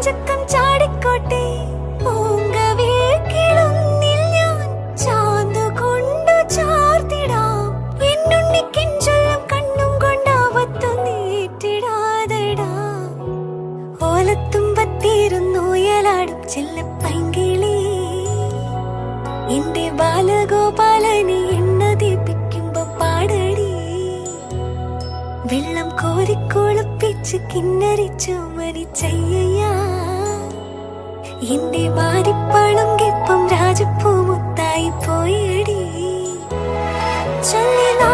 ചക്കം ചാടിക്കോട്ടെ പൂങ്കവേക്കിളുന്നിൽ ഞാൻ ചാന്തുകൊണ്ടു ചാർത്തിടാം എന്നുണ്ണിക്കെഞ്ചൊല്ലും കണ്ണും കൊണ്ടാവത്തു നീട്ടിടാതെടാ ഓലത്തുമ്പത്തിരുന്നുയലാടും ചെല്ലപ്പൈങ്കിളി എന്റെ ബാലഗോപാലനെ എണ്ണ ദീപിക്കുമ്പോ പാടടി വെള്ളം കോരിക്കൊളുപ്പിച്ച് കിന്നരിച്ചു മരിച്ചയ്യ എന്റെ മാരിപ്പളുങ്കിപ്പം രാജപ്പൂ മുത്തായി പോയടി ചൊല്ലിനാ